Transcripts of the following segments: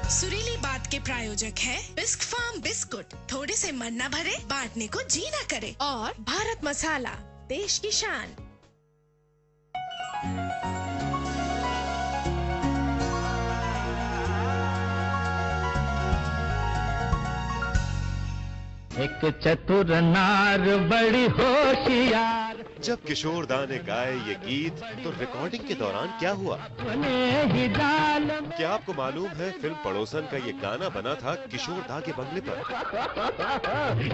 सुरीली बात के प्रायोजक है बिस्क फार्म बिस्कुट, थोड़े से मन न भरे बांटने को जी न करे, और भारत मसाला, देश की शान। एक चतुर नार बड़ी होशियार। जब किशोर दा ने गाए ये गीत तो रिकॉर्डिंग के दौरान क्या हुआ? क्या आपको मालूम है फिल्म पड़ोसन का ये गाना बना था किशोर दा के बंगले पर?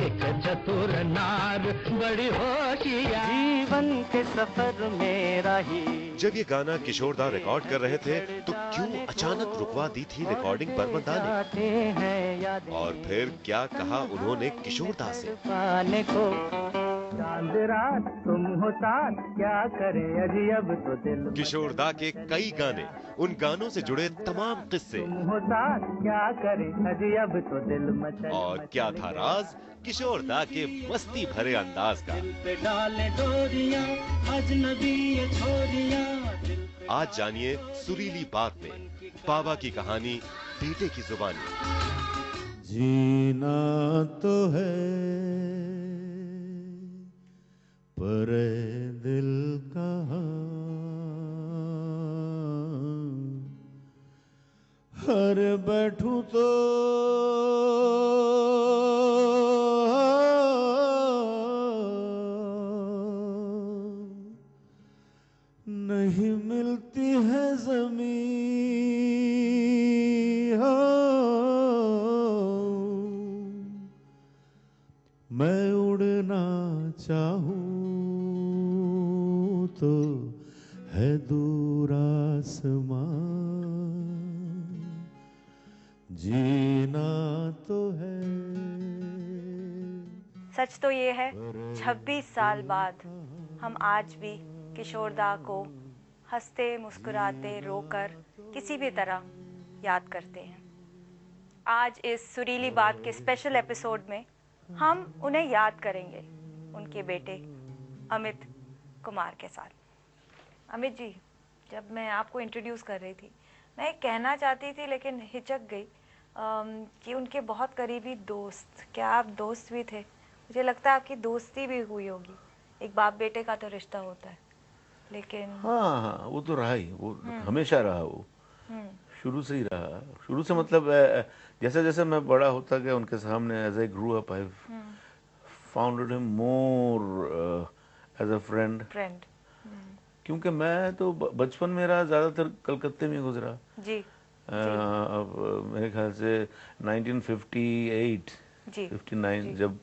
एक चतुर नार बड़ी होशियार, जीवन के सफर में रही। जब ये गाना किशोर दा रिकॉर्ड कर रहे थे तो क्यों अचानक रुकवा दी थी रिकॉर्डिंग बर्मदा ने? और फिर क्या कहा उन्होंने किशोर दा से? चांद रात तुम हो साथ, क्या करे अजी अब तो दिल। किशोर दा के कई गाने, उन गानों से जुड़े तमाम किस्से, तुम हो साथ, क्या करे अजी अब तो दिल मचल। और क्या था राज किशोर दा के मस्ती भरे अंदाज का? दिल पे डाले डोरियां अजनबी ये छोरियां। आज जानिए सुरीली बात में बाबा की कहानी, बेटे की जुबानी। जीना तो है पर दिल कहाँ, हर बैठूं तो नहीं मिलती है जमीन। मैं उड़ना चाहूं तो है दूर आसमां, जीना तो है। सच तो ये है 26 साल बाद हम आज भी किशोर दा को हंसते मुस्कुराते रोकर किसी भी तरह याद करते हैं। आज इस सुरीली बात के स्पेशल एपिसोड में हम उन्हें याद करेंगे उनके बेटे अमित कुमार के साथ। अमित जी, जब मैं आपको इंट्रोड्यूस कर रही थी, मैं कहना चाहती थी लेकिन हिचक गई कि उनके बहुत करीबी दोस्त, क्या आप दोस्त भी थे? मुझे लगता है आपकी दोस्ती भी हुई होगी। एक बाप बेटे का तो रिश्ता होता है, लेकिन हाँ, वो तो रहा ही, वो हमेशा रहा, वो शुरू से ही रहा। शुरू से मतलब जैसे जैसे मैं बड़ा होता गया उनके सामने, as I grew up I founded him more as a friend. क्योंकि मैं तो बचपन मेरा ज्यादातर कलकत्ते में गुजरा जी। मेरे ख्याल से 1958 जी, 59 जी। जब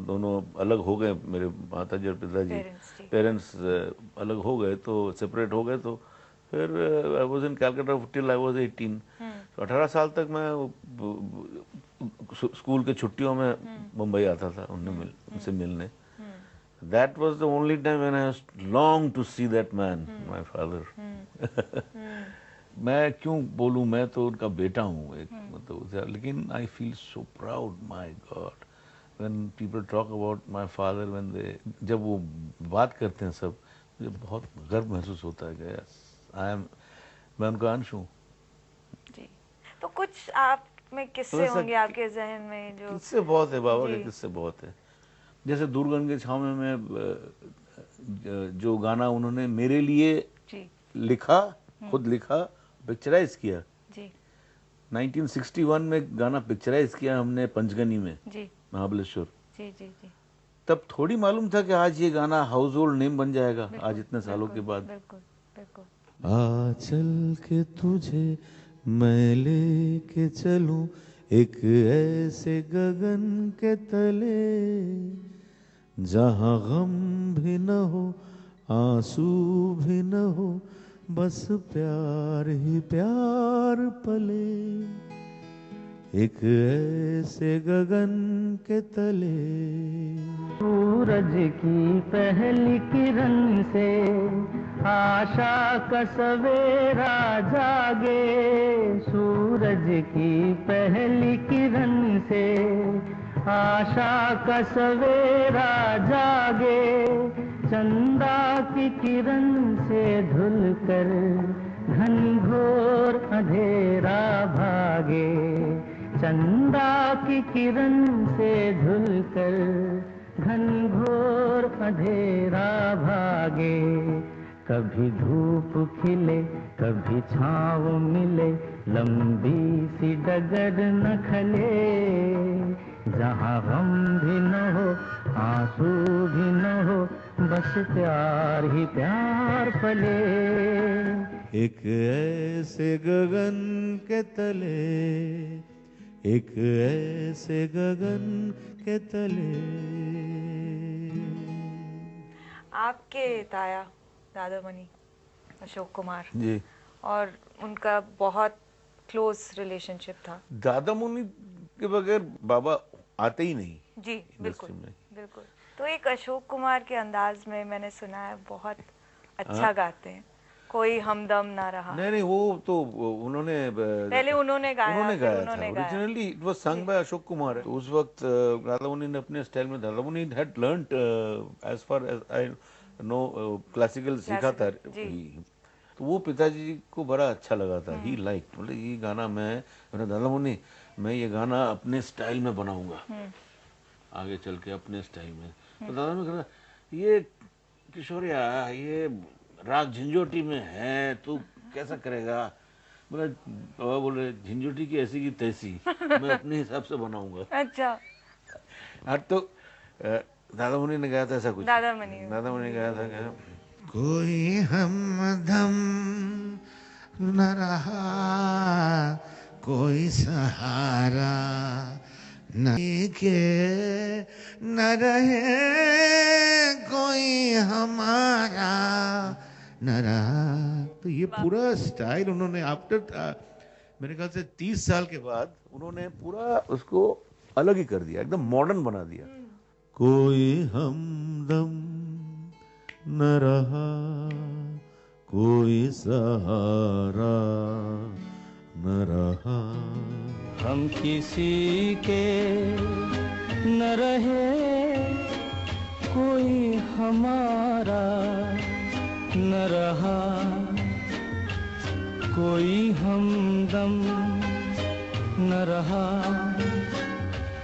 दोनों अलग हो गए, मेरे माताजी और पिताजी पेरेंट्स अलग हो गए, तो सेपरेट हो गए, तो फिर I was in Calcutta till I was 18। तो 18 साल तक मैं स्कूल के छुट्टियों में मुंबई आता था उनसे मिलने। That was the only time when I longed to see that man, my father. मैं क्यों बोलूं, मैं तो उनका बेटा हूँ एक, मतलब, लेकिन I feel so proud, my God, when people talk about my father, when they, जब वो बात करते हैं सब, मुझे बहुत गर्व महसूस होता है कि yes, मैं उनका अंश हूँ। जी, तो कुछ आप में किस्से होंगे आपके जहन में जो? किस्से बहुत है बाबा के, किस्से बहुत है। जैसे दूरगन के छाँव में जो गाना उन्होंने मेरे लिए लिखा, खुद लिखा, पिक्चराइज किया जी। 1961 में गाना पिक्चराइज किया हमने पंचगनी में जी, महाबलेश्वर जी जी जी। तब थोड़ी मालूम था कि आज ये गाना हाउस होल्ड नेम बन जाएगा, आज इतने सालों के बाद। बिल्कुल बिल्कुल। आ चल के तुझे मैं लेके चलूं एक ऐसे गगन के तले, जहाँ गम भी न हो, आंसू भी न हो, बस प्यार ही प्यार पले, एक ऐसे गगन के तले। सूरज की पहली किरण से आशा का सवेरा जागे, सूरज की पहली किरण से आशा का सवेरा जागे, चंदा की किरण से धुल कर घनघोर अंधेरा भागे, चंदा की किरण से झुलकर घनघोर अंधेरा भागे। कभी धूप खिले कभी छाँव मिले, लंबी सी डगर न खले, जहाँ गम भी न हो आंसू भी न हो, बस प्यार ही प्यार पले। एक ऐसे गगन के तले, एक ऐसे गगन के तले। आपके ताया दादामणि अशोक कुमार जी, और उनका बहुत क्लोज रिलेशनशिप था। दादामणि के बगैर बाबा आते ही नहीं जी बिल्कुल में। बिल्कुल। तो एक अशोक कुमार के अंदाज में मैंने सुना है बहुत अच्छा गाते हैं, कोई हमदम ना रहा। नहीं, वो तो उन्होंने पहले उन्होंने गाया था। Originally it was sung by Ashok Kumar. तो उस वक्त दादामणि ने अपने स्टाइल में, Dadamoni had learned as far as I know classical सीखा था। तो वो पिताजी को बड़ा अच्छा लगा था। ही लाइक, मतलब ये गाना मैंने दादामणि मैं ये गाना अपने स्टाइल में बनाऊंगा आगे चल के, अपने स्टाइल में। तो दादामणि कहा ये किशोरिया ये राग झंझोटी में है, तू कैसा करेगा? बोला बाबा बोले झंझोटी की ऐसी की तैसी, मैं अपने हिसाब से बनाऊंगा। अच्छा। हाँ, तो दादामणि ने गाया था ऐसा कुछ। दादामणि ने गाया था क्या, कोई हमदम न रहा, कोई सहारा नहीं के न रहे, कोई हमारा न रहा। तो ये पूरा स्टाइल उन्होंने आफ्टर मेरे ख्याल से 30 साल के बाद उन्होंने पूरा उसको अलग ही कर दिया, एकदम मॉडर्न बना दिया। कोई हमदम न रहा, कोई सहारा न रहा, हम किसी के न रहे, कोई हमारा न रहा, कोई हमदम न रहा,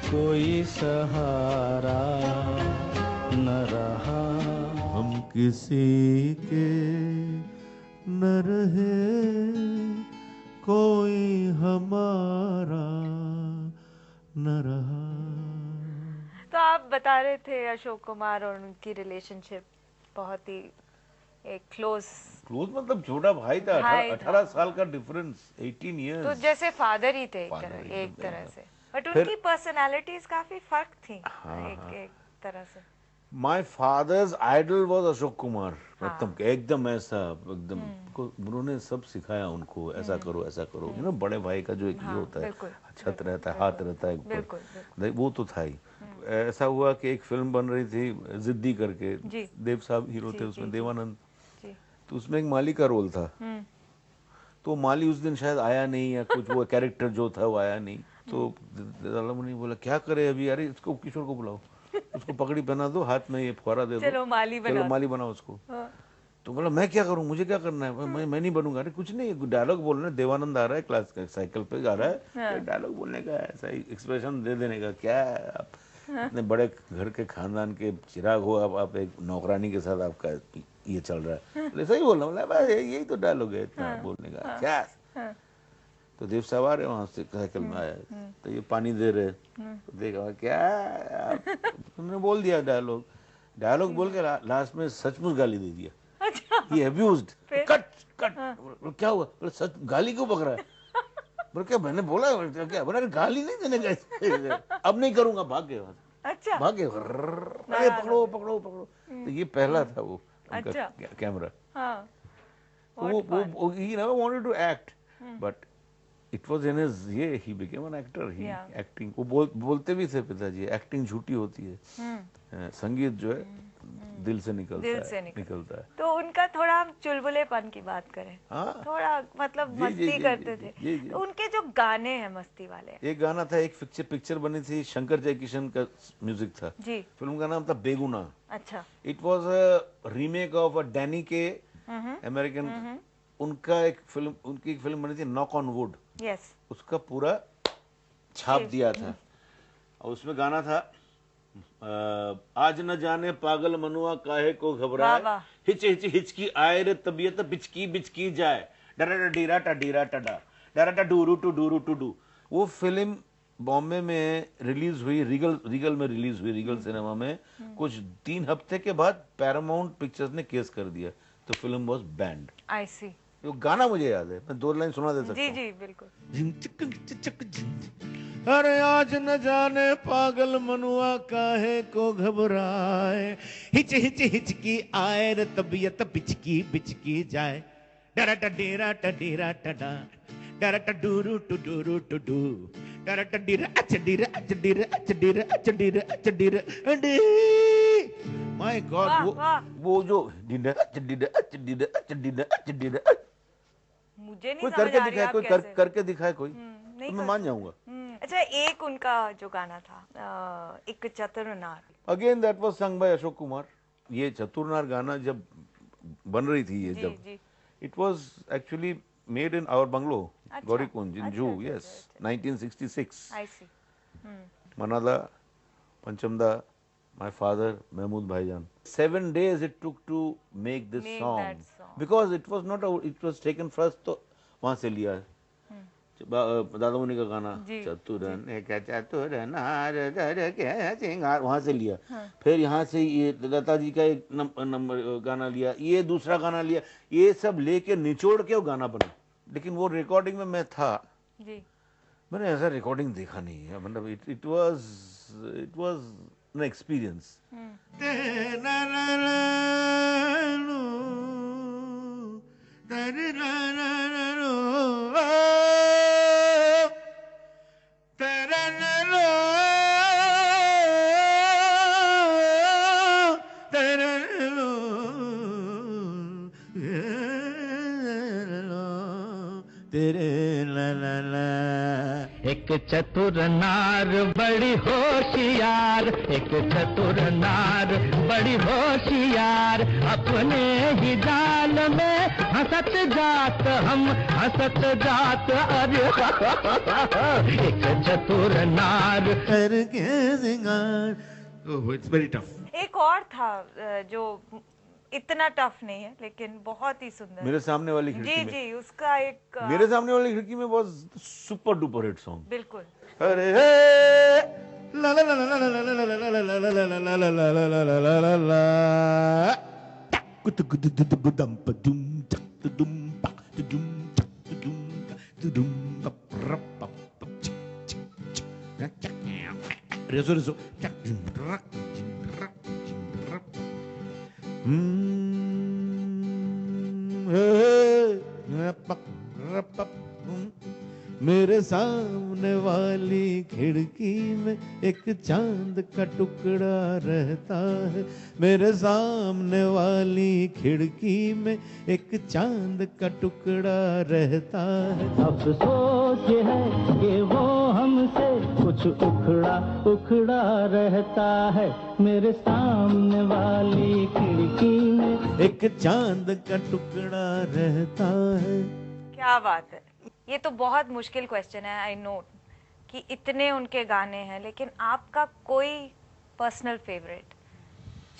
कोई सहारा न रहा। हम किसी के न रहे, कोई हमारा न रहा। तो आप बता रहे थे अशोक कुमार और उनकी रिलेशनशिप बहुत ही एक क्लोज मतलब छोटा भाई था, 18 साल का डिफरेंस, 18 इयर्स। तो जैसे फादर ही थे एक तरह से, बट उनकी पर्सनालिटीज काफी फर्क थी। एक तरह से my father's idol was Ashok Kumar. एकदम ऐसा, एकदम उन्होंने सब सिखाया उनको, ऐसा करो ऐसा करो। यू नो बड़े भाई का जो एक ये होता है, छत रहता है, हाथ रहता है ऊपर, वो तो था ही। ऐसा हुआ कि एक फिल्म बन रही थी जिद्दी करके, देव साहब हीरो थे उसमें, देवानंद। तो उसमें एक माली का रोल था, तो माली उस दिन शायद आया नहीं, या कुछ वो कैरेक्टर जो था वो आया नहीं। तो दादामणि बोला क्या करे अभी, अरे इसको किशोर को बुलाओ, उसको पगड़ी पहना दो, हाथ में ये फुहारा दे दो, चलो माली बनाओ उसको। तो बोला मैं क्या करूं, मुझे क्या करना है, मैं नहीं बनूंगा। अरे कुछ नहीं, डायलॉग बोलना है, देवानंद आ रहा है क्लास का, साइकिल पे जा रहा है, डायलॉग बोलने का, ऐसा एक्सप्रेशन दे देने का। क्या आप इतने बड़े घर के खानदान के चिराग हो, आप एक नौकरानी के साथ आपका ये चल रहा है, सही बोलना। बोला यही तो डायलॉग है इतना बोलने का, क्या। तो देव साहब आ रहे वहां से, साइकिल में आया, तो ये पानी दे रहे, तो देखा क्या तुमने बोल दिया डायलॉग बोल के लास्ट में सचमुच गाली दे दिया। He abused. कट क्या हुआ, बोले सच गाली क्यों पकड़ा है? बोले क्या मैंने बोला क्या, बोला गाली नहीं देने का, अब नहीं करूंगा, भाग गए वहां से। अच्छा, भाग गए, अरे पकड़ो पकड़ो पकड़ो। तो ये पहला था वो कैमरा। वो he never wanted to act, but it was in his he became an actor. He acting, वो बोलते भी थे पिताजी, एक्टिंग झूठी होती है, संगीत जो है दिल से निकलता है। तो उनका थोड़ा हम चुलबुलेपन की बात करें, थोड़ा मतलब मस्ती करते थे। तो उनके जो गाने हैं मस्ती वाले, एक गाना था, एक पिक्चर बनी थी, शंकर जयकिशन का म्यूजिक था जी, फिल्म का नाम था बेगुना। अच्छा। It was a remake of a Danny के अमेरिकन उनकी एक फिल्म बनी थी नॉक ऑन वुड, यस, उसका पूरा छाप दिया था। और उसमें गाना था आज न जाने पागल मनुआ काहे को घबराए, वाह। हिच हिच हिचकी आए रे तबीयत बिचकी बिचकी जाए, डरा डीरा टडीरा टडा डरा Dooru to Dooru to do. वो फिल्म बॉम्बे में रिलीज हुई, रीगल में रिलीज हुई, रीगल सिनेमा में। कुछ 3 हफ्ते के बाद पैरामाउंट पिक्चर्स ने केस कर दिया, तो फिल्म वाज बैंड। आई सी। वो गाना मुझे याद है, मैं 2 लाइन सुना दे सकता जी हूँ। जी बिल्कुल। अरे आज न जाने पागल मनुआ काहे को घबराए, हिच हिच हिचकी आए रे तबीयत बिचकी बिचकी जाए, डरा टडीरा टडीरा टडा डरा टडूरू टू डूरू टू डू डरा टडीरा अचडीरा अचडीरा अचडीरा अचडीरा अचडीरा अडी। माय गॉड, वो जो डीरा अचडीरा अचडीरा अचडीरा अचडीरा, मुझे नहीं कोई समझ करके आ रही दिखाए, आप कोई कैसे। करके दिखाए कोई, नहीं तो मैं मान जाऊंगा। अच्छा, एक उनका जो गाना था एक चतुर नार, again that was sung by Ashok Kumar. ये चतुरनार गाना जब बन रही थी, ये जी, जब जी। It was actually made in our bungalow, अच्छा, गौरीकुंज इन अच्छा, जू, अच्छा, यस, अच्छा, 1966। आई सी। मनादा, पंचमदा, my father, Mahmood Bhaijan. 7 days it took to make this Make song. that song. Because it was not, it was taken first, तो वहाँ से लिया। दादा मुनि का गाना जी, चतुरन एक चतुर नार धर के सिंगार, वहाँ से लिया। फिर यहाँ से ये लता जी का एक नंबर गाना लिया, ये दूसरा गाना लिया, ये सब लेके निचोड़ के वो गाना बना। लेकिन वो रिकॉर्डिंग में मैं था जी। मैंने ऐसा रिकॉर्डिंग देखा नहीं है, मतलब इट वाज एन एक्सपीरियंस। एक चतुर नार बड़ी होशियार, एक चतुर नार बड़ी होशियार, अपने ही जाल में हंसत जात हम हंसत जात, अरे एक चतुर नार करके सिंगार। ओह, इट्स वेरी टफ। एक और था जो इतना टफ नहीं है लेकिन बहुत ही सुंदर। मेरे सामने वाली जी खिड़की में, जी, उसका एक मेरे सामने वाली खिड़की में was super duper hit song. बिल्कुल। अरे ला ला ला ला ला ला ला ला ला ला ला ला ला ला ला ला ला ला ला, कुत कुत कुत गुदम पदुम तक दुम पक दुम तक दुम दुम पप रप पप चिक चिक चिक रेसो रेसो चक रक रक रक। मेरे सामने वाली खिड़की में एक चांद का टुकड़ा रहता है, मेरे सामने वाली खिड़की में एक चांद का टुकड़ा रहता है। अफसोस है कि वो हमसे कुछ उखड़ा उखड़ा रहता है, मेरे सामने वाली खिड़की में एक चांद का टुकड़ा रहता है। क्या बात है। ये तो बहुत मुश्किल क्वेश्चन है, आई नो कि इतने उनके गाने हैं, लेकिन आपका कोई पर्सनल फेवरेट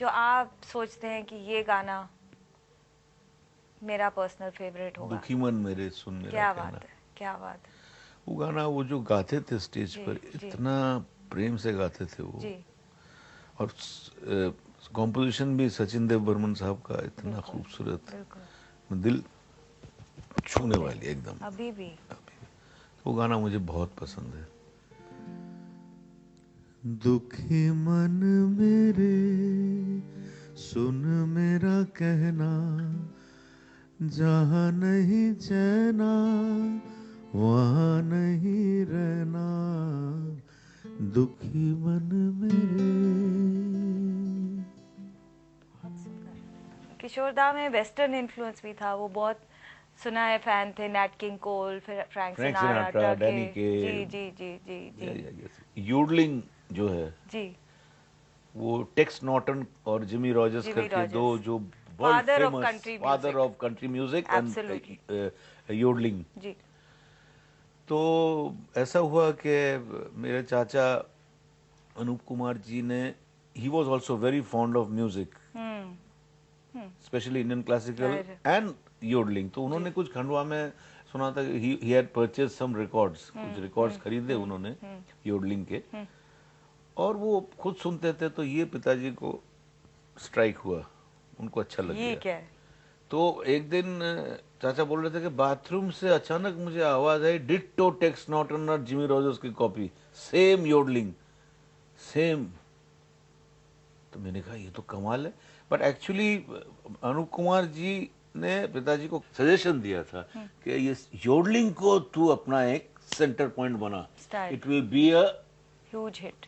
जो आप सोचते हैं कि ये गाना मेरा पर्सनल फेवरेट होगा? दुखी मन मेरे सुन मेरा क्या कहना। बात है, क्या बात है। वो गाना, वो जो गाते थे स्टेज जी, पर, जी। इतना प्रेम से गाते थे वो। जी और कॉम्पोजिशन भी सचिन देव बर्मन साहब का इतना खूबसूरत, बिल्कुल। दिल छूने वाली एकदम। अभी भी वो गाना मुझे बहुत पसंद है। दुखी मन मेरे सुन मेरा कहना, जहाँ नहीं चैना वहाँ नहीं रहना, दुखी मन मेरे। किशोर दा में वेस्टर्न इन्फ्लुएंस भी था, वो बहुत सुना है, फैन थे नैट किंग कोल, फिर फ्रैंक सिनाट्रा, डैनी के। जी जी जी जी जी यूडलिंग जो है जी, वो टेक्स नॉर्टन और जिमी रॉजर्स जिमी करके रॉजर्स। दो जो Father of country music. Father of country music Absolutely. and yodeling. जी. तो ऐसा हुआ कि मेरे चाचा अनूप कुमार जी ने, he was also very fond of music, especially Indian classical and yodeling. तो उन्होंने कुछ खंडवा में सुना था, he had purchased some records, कुछ records खरीदे उन्होंने yodeling के, और वो खुद सुनते थे। तो ये पिताजी को स्ट्राइक हुआ, उनको अच्छा लग गया। ये क्या है? तो एक दिन चाचा बोल रहे थे कि बाथरूम से अचानक मुझे आवाज आई, डिट्टो टेक्स नॉट और जिमी रोजर्स की कॉपी, सेम योडलिंग, सेम। तो मैंने कहा ये तो कमाल है। बट एक्चुअली अनूप कुमार जी ने पिताजी को सजेशन दिया था कि ये योडलिंग को तू अपना एक सेंटर पॉइंट बना, it will be a huge hit,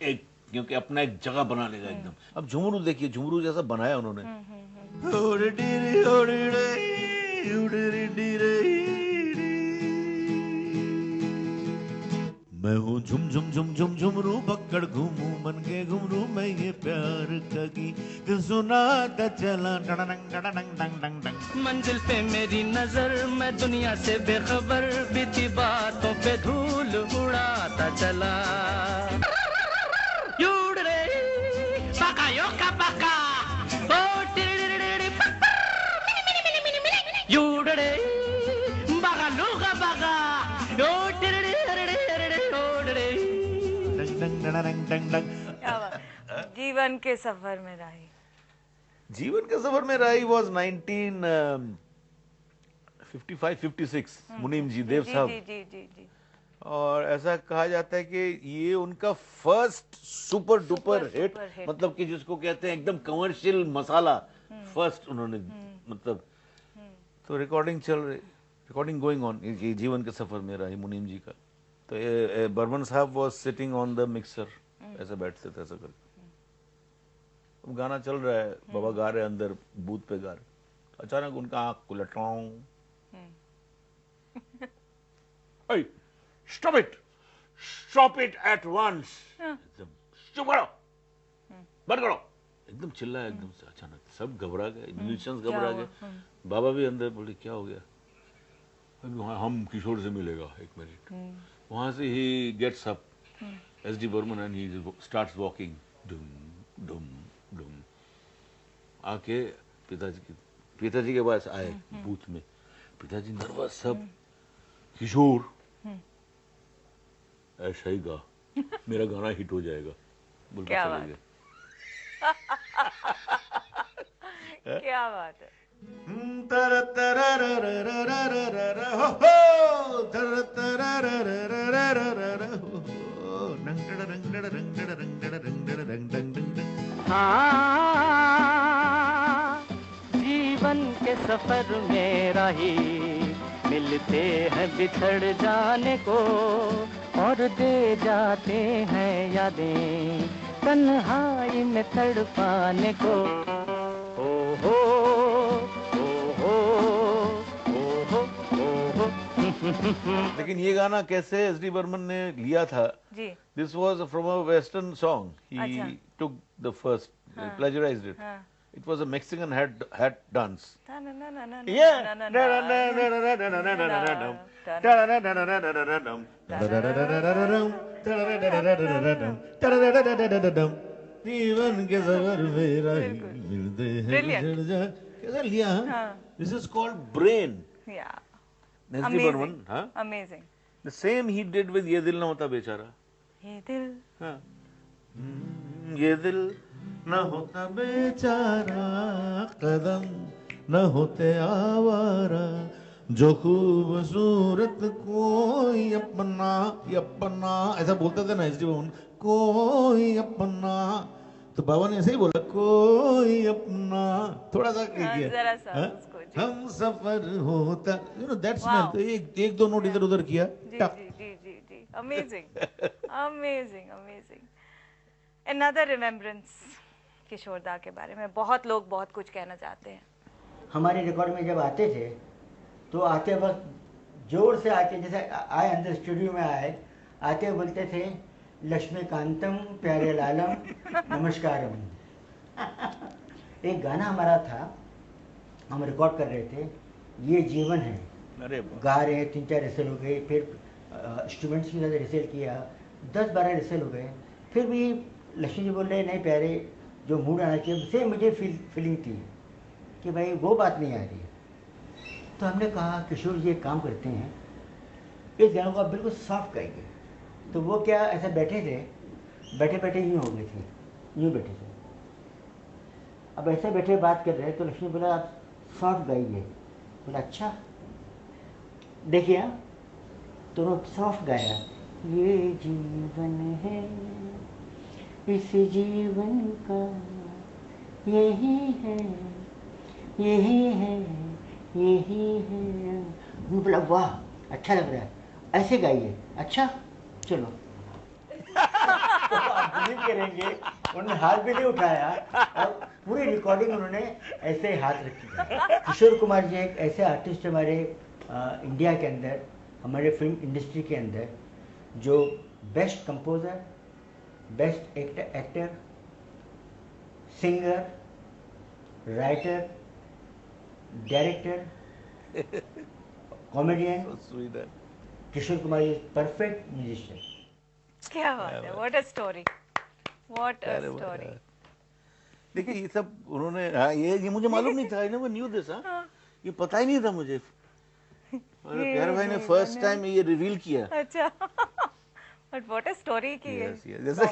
क्योंकि अपना एक जगह बना लेगा एकदम। अब झुमरू देखिए, झुमरू जैसा बनाया उन्होंने। मैं हूँ झुम झुम झुम झुम झुमरू बक्कड़ घूमू मन के घुमरू, मैं ये प्यार का गीत सुनाता चला डडडंग डडडंग डंग डंग डंग। मंजिल पे मेरी नजर, मैं दुनिया से बेखबर, बीती बातों पे धूल उड़ाता चला। युड़ रे बका यो का बका, ओ टिरिरिरिरि बका, युड़ रे बका लूगा बका, यो टिरिरिरिरि युड़ रे। डंग डंग डडडंग डंग डंग। क्या बात। जीवन के सफर में राही। जीवन के सफर में राही was 1955-56, मुनीम जी, देव साहब। जी जी जी जी। और ऐसा कहा जाता है कि ये उनका फर्स्ट सुपर डुपर हिट, मतलब कि जिसको कहते हैं एकदम कमर्शियल मसाला, फर्स्ट उन्होंने, मतलब। तो रिकॉर्डिंग गोइंग ऑन, ये जीवन के सफर में राही मुनीम जी का। तो ये बर्मन साहब was sitting on the mixer, ऐसे बैठते थे ऐसा करके। अब गाना चल रहा है, बाबा गा रहे अंदर, बूथ पे गा रहे, अचानक उनका आंख खुलटाऊं, स्टॉप इट एट वंस, एकदम चुप करो, बंद करो, एकदम चिल्लाया एकदम से। अचानक सब घबरा गए, म्यूजिशियंस घबरा गए, बाबा भी अंदर बोले क्या हो गया। हम किशोर से मिलेगा, एक मिनट। वहां से ही gets up, SD Burman, and he starts walking, डुम डुम डुम, आके पिताजी के पास आए बूथ में। पिताजी नर्वस, सब, किशोर ऐसा ही गा, मेरा गाना हिट हो जाएगा, बोल के चले गए। क्या बात है। हाँ, जीवन के सफर में राही, मिलते हैं बिछड़ जाने को, और दे जाते हैं यादें तन्हाई में तड़पाने को। ओ हो लेकिन ये गाना कैसे एसडी बर्मन ने लिया था? जी। This was from a western song, he took the first, plagiarised it. It was a Mexican hat dance. Yeah. जीवन के सफर में राही मिलते हैं। कैसा लिया? This is called Brain. Yeah. Nesli Burman, huh? Amazing. The same he did with ये दिल ना होता बेचारा. ये दिल. हाँ. ये दिल न होता बेचारा, कदम न होते आवारा, जो खूबसूरत कोई अपना, ये अपना ऐसा बोलते थे ना एसडी बर्मन, कोई अपना। तो बाबा ने ऐसे ही बोला, कोई अपना, थोड़ा सा किया, जरा सा उसको, जी। हम सफर होता, यू नो दैट स्मेल। तो एक दो नोट इधर उधर किया, जी जी जी जी जी। Amazing amazing amazing. Another remembrance Kishore da के बारे में बहुत लोग बहुत कुछ कहना चाहते हैं। हमारे रिकॉर्ड में जब आते थे तो आते वक्त जोर से आते, जैसे आए अंदर स्टूडियो में आते बोलते थे, लक्ष्मीकांतम प्यारे लालम नमस्कारम। एक गाना हमारा था हम रिकॉर्ड कर रहे थे, ये जीवन है, अरे गा रहे हैं, 3-4 रिहर्सल हो गए, फिर इंस्ट्रूमेंट्स के साथ रिहर्सल किया, 10-12 रिहर्सल हो गए, फिर भी लक्ष्मी जी बोल रहे नहीं प्यारे, जो मूड आना चाहिए, सेम मुझे फीलिंग थी कि भाई वो बात नहीं आ रही। तो हमने कहा किशोर जी एक काम करते हैं, इस गानों को आप बिल्कुल सॉफ्ट गाएंगे। तो वो क्या ऐसा बैठे थे, बैठे बैठे यूँ हो गए थे, यूँ बैठे थे। अब ऐसे बैठे बात कर रहे हैं तो लक्ष्मी बोला आप सॉफ्ट गाइए। बोला अच्छा देखिए, हाँ तो उन्होंने सॉफ्ट गाया, ये जीवन है, इस जीवन का यही है, यही है, यही है। बोला वाह अच्छा लग रहा है, ऐसे गाइए। अच्छा चलो। तो आप बिलीव करेंगे, उन्होंने हाथ भी नहीं उठाया और पूरी रिकॉर्डिंग उन्होंने ऐसे हाथ रखी है। किशोर कुमार जी एक ऐसे आर्टिस्ट हमारे इंडिया के अंदर, हमारे फिल्म इंडस्ट्री के अंदर, जो best composer, best actor, singer, writer, director, comedian, Kishore Kumar is perfect musician. क्या बात है, what a story, what a story. देखिए ये सब उन्होंने, हाँ ये मुझे मालूम नहीं था, आई नेवर न्यू दिस, हाँ ये पता ही नहीं था मुझे। मेरे प्यारे भाई ने फर्स्ट टाइम ये रिवील किया। अच्छा बट व्हाट अ स्टोरी की है, जैसे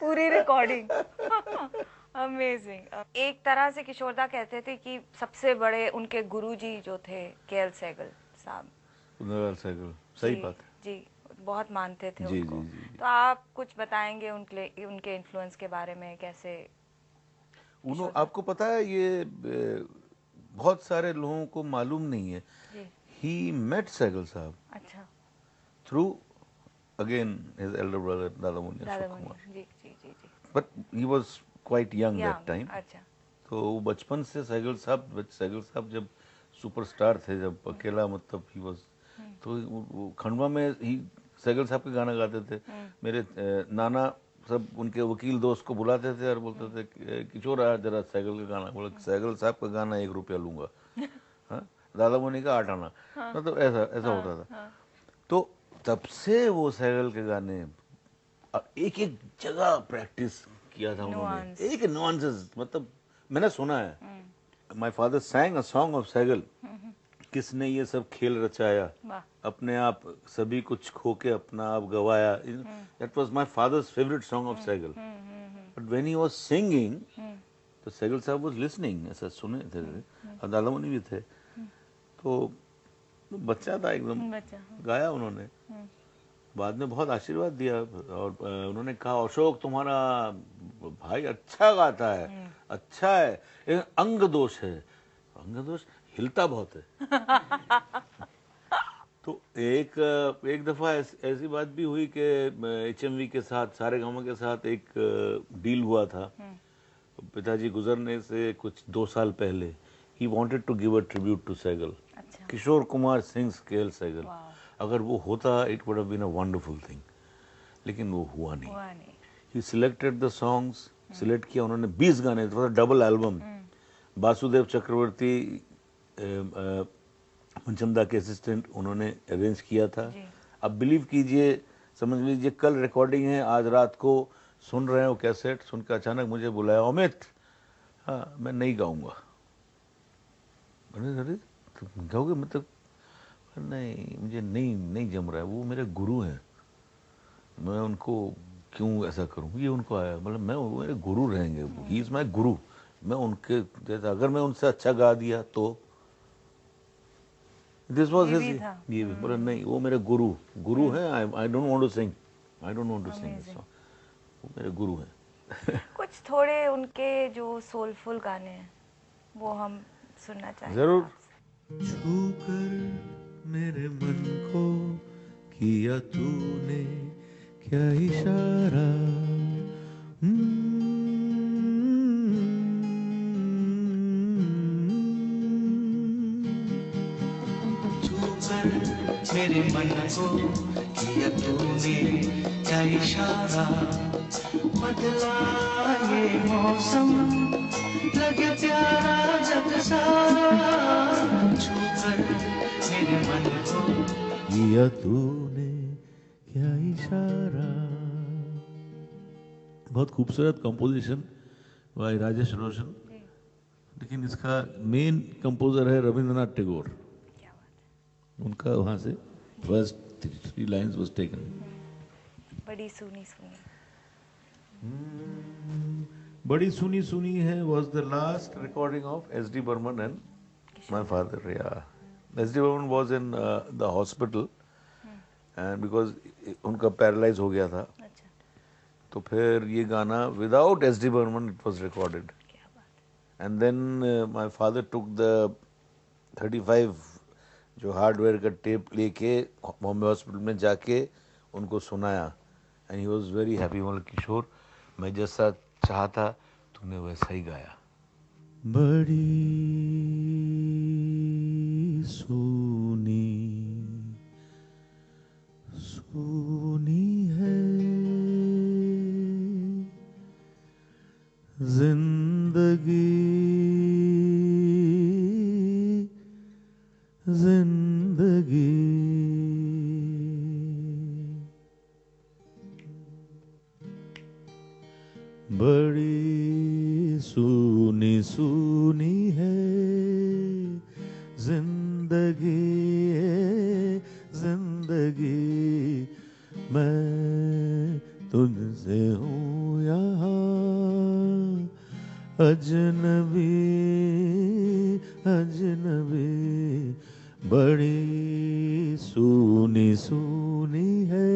पूरी रिकॉर्डिंग अमेजिंग। एक तरह से किशोर दा कहते थे कि सबसे बड़े उनके गुरुजी जो थे के.एल. सहगल साहब। सहगल, सही बात है जी, बहुत मानते थे जी, उनको। जी, जी। तो आप कुछ बताएंगे उनके इन्फ्लुएंस के बारे में, कैसे? आपको पता है ये बहुत सारे लोगों को मालूम नहीं है, ही मेट सहगल साहब अच्छा through again his elder brother Dadamoni Ashok Kumar, जी जी जी जी, but he was quite young that time. अच्छा, तो वो बचपन से सहगल साहब जब सुपरस्टार थे, जब अकेला मतलब ही वाज, तो वो खंडवा में ही सहगल साहब के गाना गाते थे। मेरे नाना सब उनके वकील दोस्त को बुलाते थे और बोलते थे किशोर आ जरा सहगल का गाना। बोला सहगल साहब का गाना 1 रुपया लूंगा, हाँ दादा मुन्नी का 8 आना, तो ऐसा होता था। तो तब से वो सहगल के गाने एक एक जगह प्रैक्टिस किया था उन्होंने, एक नुआंसेस, मतलब मैंने सुना है। My father sang a song of Saigal, किसने ये सब खेल रचाया, अपने आप सभी कुछ खो के अपना आप गवाया। That was my father's favourite song of Saigal. But when he was singing, तो सहगल साहब वाज लिसनिंग, ऐसा सुने थे, और दादा मुन्नी भी थे। तो बच्चा था एकदम, गाया उन्होंने, बाद में बहुत आशीर्वाद दिया और उन्होंने कहा अशोक तुम्हारा भाई अच्छा गाता है, अच्छा है, अंग दोष है। अंग दोष, हिलता बहुत है। तो एक दफा ऐसी बात भी हुई कि HMV के साथ, सारेगामा के साथ एक डील हुआ था। पिताजी गुजरने से कुछ 2 साल पहले, he wanted to give a tribute to Saigal. Kishore Kumar sings K L. Saigal. अगर वो होता, it would have been a wonderful thing, लेकिन वो हुआ नहीं। He selected the songs, select किया उन्होंने 20 गाने, डबल एल्बम। वासुदेव चक्रवर्ती पंचमदा के असिस्टेंट, उन्होंने अरेंज किया था। अब बिलीव कीजिए, समझ लीजिए कल रिकॉर्डिंग है, आज रात को सुन रहे हो कैसेट, सुनकर अचानक मुझे बुलाया अमित, हाँ मैं नहीं गाऊंगा। अरे तुम गाओगे? मतलब नहीं, मुझे नहीं जम रहा है, वो मेरे गुरु हैं, मैं उनको क्यों ऐसा करूं? ये उनको आया, मतलब मैं, वो मेरे गुरु रहेंगे, ही इज माय गुरु, मैं उनके जैसा, अगर मैं उनसे अच्छा गा दिया तो दिस वाज हिज, ये बोला नहीं वो मेरे गुरु हैं, I don't want to sing, this song, वो मेरे गुरु हैं। कुछ थोड़े उनके जो सोलफुल गाने हैं वो हम सुनना चाहेंगे। जरूर। छूकर मेरे मन को किया तूने क्या इशारा, मेरे मन को किया तूने क्या इशारा, बदला ये मौसम, लगे प्यारा जग सारा, छूकर मेरे मन को किया तूने क्या इशारा। बहुत खूबसूरत कंपोजिशन बाय राजेश रोशन, लेकिन इसका मेन कंपोजर है रविंद्रनाथ टैगोर। उनका वहाँ से फर्स्ट 3 लाइन्स वाज टेकन। बड़ी सुनी सुनी, बड़ी सुनी सुनी है was the last recording of S.D. Burman and my father. Yeah, S.D. Burman was in the hospital and because उनका paralyzed हो गया था, तो फिर ये गाना without S.D. Burman it was recorded. And then my father took the 35 जो hardware का टेप लेके बॉम्बे हॉस्पिटल में जाके उनको सुनाया and he was very happy. बोला किशोर, मैं जैसा चाहता तूने वैसा ही गाया। बड़ी सुनी सुनी है जिंदगी, जिंदगी बड़ी सुनी सुनी है जिंदगी, जिंदगी मैं तुझसे हूँ यहाँ अजनबी, अजनबी बड़ी सुनी सुनी है।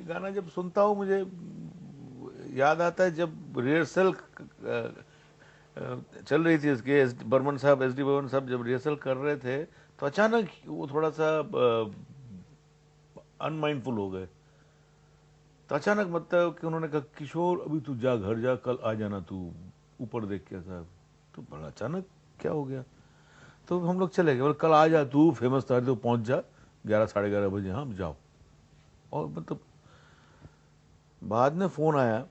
गाना जब सुनता हूँ मुझे याद आता है जब रिहर्सल चल रही थी इसके, बर्मन साहब, एस डी बर्मन साहब जब रिहर्सल कर रहे थे तो अचानक वो थोड़ा सा अनमाइंडफुल हो गए। तो अचानक मतलब कि उन्होंने कहा किशोर अभी तू जा, घर जा, कल आ जाना, तू ऊपर देख के साहब। तो बड़ा अचानक क्या हो गया, तो हम लोग चले गए, बोले कल आ जा तू, फेमस था तो पहुंच जा 11 साढ़े 11 बजे, हाँ जाओ। और मतलब बाद में फोन आया,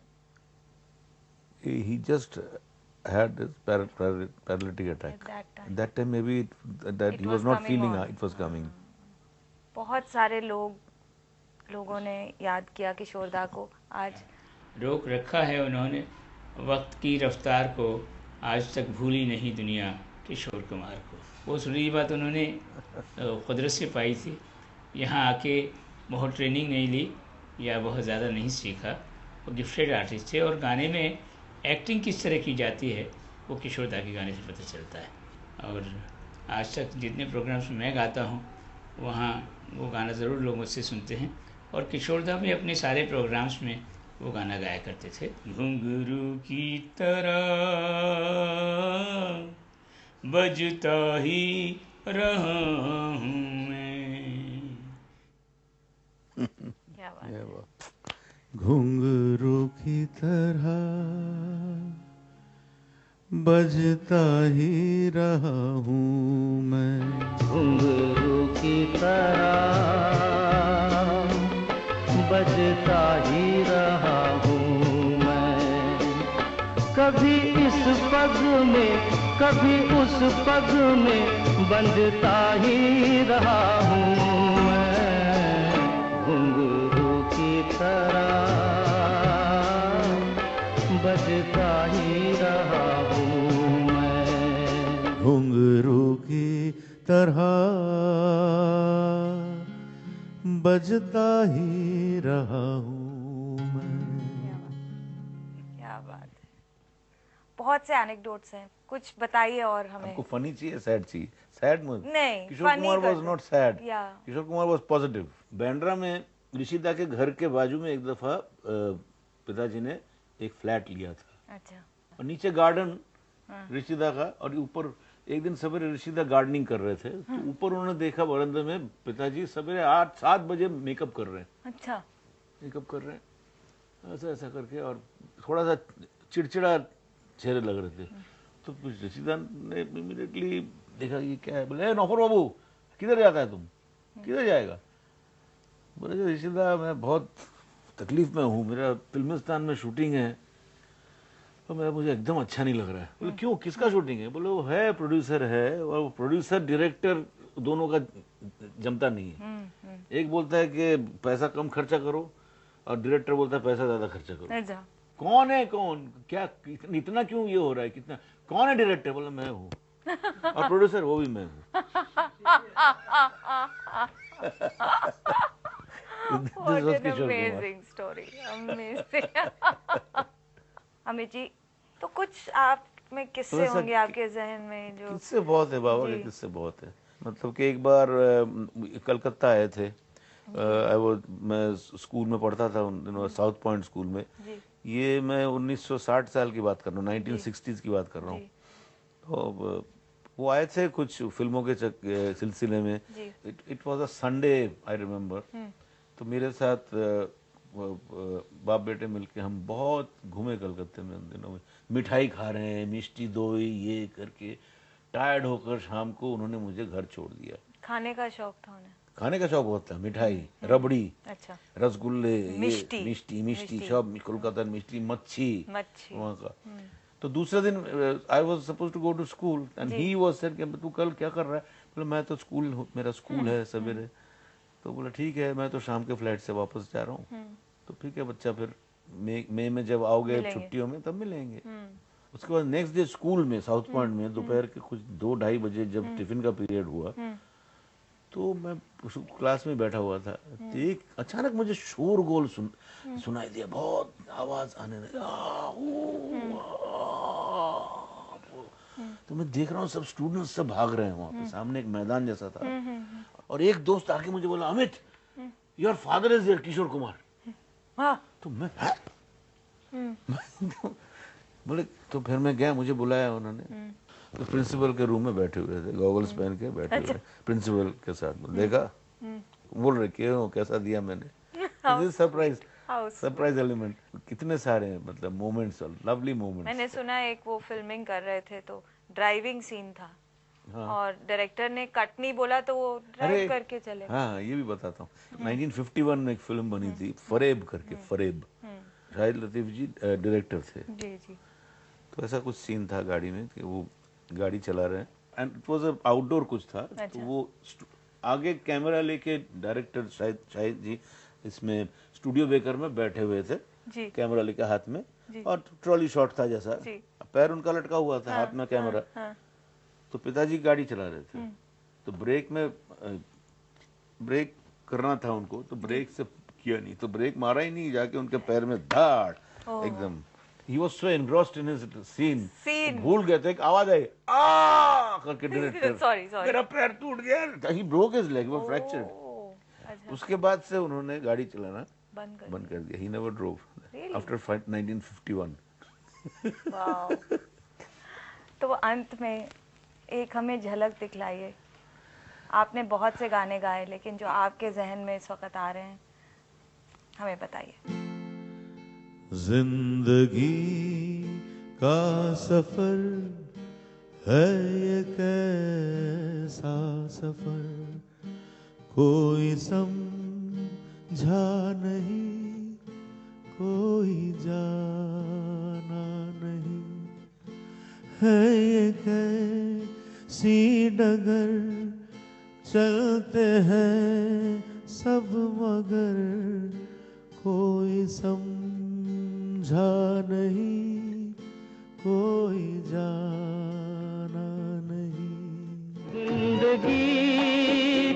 he just had this paralytic attack. That time maybe that he was not feeling it was coming. बहुत सारे लोगों ने याद किया किशोरदा को। आज रोक रखा है उन्होंने वक्त की रफ्तार को, आज तक भूली नहीं दुनिया किशोर कुमार को। वो सुनी बात उन्होंने कुदरत से पाई थी, यहाँ आके बहुत ट्रेनिंग नहीं ली या बहुत ज़्यादा नहीं सीखा। वो गिफ्टेड आर्टिस्ट थे और गाने में एक्टिंग किस तरह की जाती है वो किशोरदा के गाने से पता चलता है। और आज तक जितने प्रोग्राम्स में मैं गाता हूँ वहाँ वो गाना ज़रूर लोग मुझसे सुनते हैं, और किशोरदा भी अपने सारे प्रोग्राम्स में वो गाना गाया करते थे। घुंघरू की तरह बजता ही रहा हूँ मैं। क्या बात। घुंघरू की तरह बजता ही रहा हूँ मैं, घुंघरू की तरह बजता ही रहा हूँ मैं। कभी इस पग में कभी उस पग में बंधता ही रहा हूँ मैं। घुंघरू की तरह बजता ही रहा हूँ मैं। घुंघरू की तरह बजता ही रहा हूँ मैं। क्या बात है। बहुत से एनेक्डोट्स हैं, कुछ बताइए और हमें। आपको फनी चाहिए, सैड चाहिए? सैड मत। नहीं, Kishore Kumar was not sad, Yeah. Kishore Kumar was positive. Bandra में ऋषिदा के घर के बाजू में एक दफा पिताजी ने एक फ्लैट लिया था। अच्छा। और नीचे गार्डन ऋषिदा का, और ऊपर एक दिन सवेरे ऋषिदा गार्डनिंग कर रहे थे तो ऊपर उन्होंने देखा बरामदे में पिताजी सवेरे 8-7 बजे मेकअप कर रहे हैं। अच्छा। मेकअप कर रहे हैं ऐसा ऐसा करके, और थोड़ा सा चिड़चिड़ा चेहरे लग रहे थे। तो ऋषिदा ने इमीडिएटली देखा ये क्या है, बोले नौफर बाबू किधर जाता है तुम, किधर जाएगा? बोले ऋषिदा मैं बहुत तकलीफ में हूँ, मेरा फिल्मिस्तान में शूटिंग है, तो मुझे एकदम अच्छा नहीं लग रहा है। बोले क्यों, किसका शूटिंग है? बोले वो है प्रोड्यूसर है, और वो प्रोड्यूसर डायरेक्टर दोनों का जमता नहीं है। एक बोलता है कि पैसा कम खर्चा करो, और डायरेक्टर बोलता है पैसा ज्यादा खर्चा करो। कौन है कौन, क्या इतना क्यों ये हो रहा है, कितना, कौन है डायरेक्टर? बोला मैं हूँ, और प्रोड्यूसर वो भी मैं हूँ। What an amazing story, amazing। Amit ji, तो कुछ आप में किस्से होंगे आपके जहन में जो? किस्से बहुत है बाबा के, किस्से बहुत है। मतलब कि एक बार कलकत्ता आए थे, मैं स्कूल में पढ़ता था उन दिनों, साउथ पॉइंट स्कूल में। ये मैं 1960 साल की बात कर रहा हूँ, 1960s की बात कर रहा हूँ। तो वो आए थे कुछ फिल्मों के सिलसिले में। It was a Sunday, I remember. तो मेरे साथ बाप बेटे मिलके हम बहुत घूमे कलकत्ते में उन दिनों में, मिठाई खा रहे हैं, मिष्टी दोई ये करके, टायर्ड होकर शाम को उन्होंने मुझे घर छोड़ दिया। खाने का शौक था उन्हें? खाने का शौक बहुत था, मिठाई, रबड़ी, अच्छा, रसगुल्ले, मिष्टी, सब कोलकाता, मिष्टी, मच्छी वहाँ का। तो दूसरे दिन I was suppose to go to school and he was said कि तू कल क्या कर रहा है? बोला मैं तो मेरा स्कूल है सवेरे। तो बोला ठीक है, मैं तो शाम के फ्लाइट से वापस जा रहा हूँ। तो ठीक है बच्चा, फिर मई में जब आओगे छुट्टियों में तब मिलेंगे। उसके बाद नेक्स्ट डे स्कूल में साउथ पॉइंट में दोपहर के कुछ 2-2:30 बजे जब टिफिन का पीरियड हुआ, तो मैं क्लास में बैठा हुआ था, तो एक अचानक मुझे शोरगुल सुनाई दिया, बहुत आवाज आने लगी। तो मैं देख रहा हूँ सब स्टूडेंट्स सब भाग रहे हैं, वहाँ पे सामने एक मैदान जैसा था, और एक दोस्त आके मुझे बोला, Amit your father is here, Kishore Kumar. तो मैं बोले, तो फिर मैं गया, मुझे बुलाया उन्होंने, तो प्रिंसिपल के रूम में बैठे हुए थे, गॉगल्स पहन के बैठे हुए प्रिंसिपल के साथ। देखा, बोल रहे क्यों, कैसा दिया मैंने, सरप्राइज एलिमेंट। कितने सारे हैं मतलब मोमेंट्स, लवली मोमेंट्स। मैंने सुना एक वो फिल्मिंग कर रहे थे तो ड्राइविंग सीन था, और डायरेक्टर ने कट नहीं बोला तो वो ड्राइव करके चले। हाँ, ये भी बताता हूँ। 1951 में एक फिल्म बनी थी फरेब करके, फरेब, शाहिद लतीफ जी डायरेक्टर थे। जी जी। तो ऐसा कुछ सीन था गाड़ी में कि वो गाड़ी चला रहे हैं, एंड इट वाज आउटडोर कुछ था। तो वो आगे कैमरा लेके डायरेक्टर शाहिद जी इसमें स्टूडियो बेकर में बैठे हुए थे, कैमरा लेके हाथ में, और ट्रॉली शॉट था जैसा, पैर उनका लटका हुआ था, हाथ में कैमरा। तो पिताजी गाड़ी चला रहे थे, तो ब्रेक करना था उनको, तो ब्रेक से किया नहीं, तो ब्रेक मारा ही नहीं, जाके उनके पैर में धाड़ एकदम। He was so engrossed in his scene, भूल गए थे, एक आवाज आई आ करके, डायरेक्टर sorry. मेरा पैर टूट गया, he broke his leg, वो फ्रैक्चर्ड। उसके बाद से उन्होंने गाड़ी चलाना बंद कर दिया। He never drove after 1951। Wow. तो अंत में एक हमें झलक दिखलाइए। आपने बहुत से गाने गाए, लेकिन जो आपके जहन में इस वक्त आ रहे हैं हमें बताइए। जिंदगी का सफर है ये कैसा सफर, कोई समझा नहीं, कोई जाना नहीं, है ये कैसी डगर, चलते हैं सब मगर, कोई समझा नहीं, कोई जाना नहीं। जिंदगी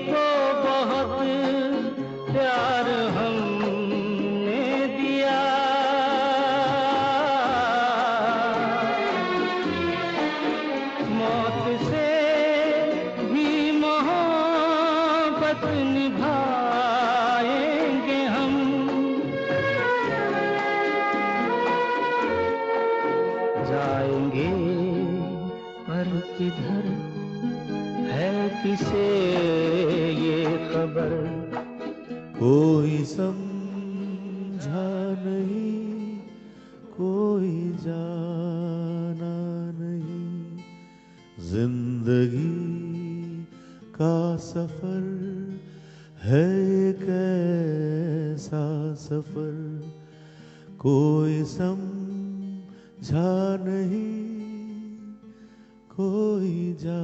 को बहुत प्यार हमने दिया, मौत से भी मोहब्बत निभाएंगे हम। जाएंगे पर किधर है किसे ये खबर, कोई समझा नहीं, कोई जाना नहीं। जिंदगी का सफर है एक ऐसा सफर कोई समझा नहीं, कोई जा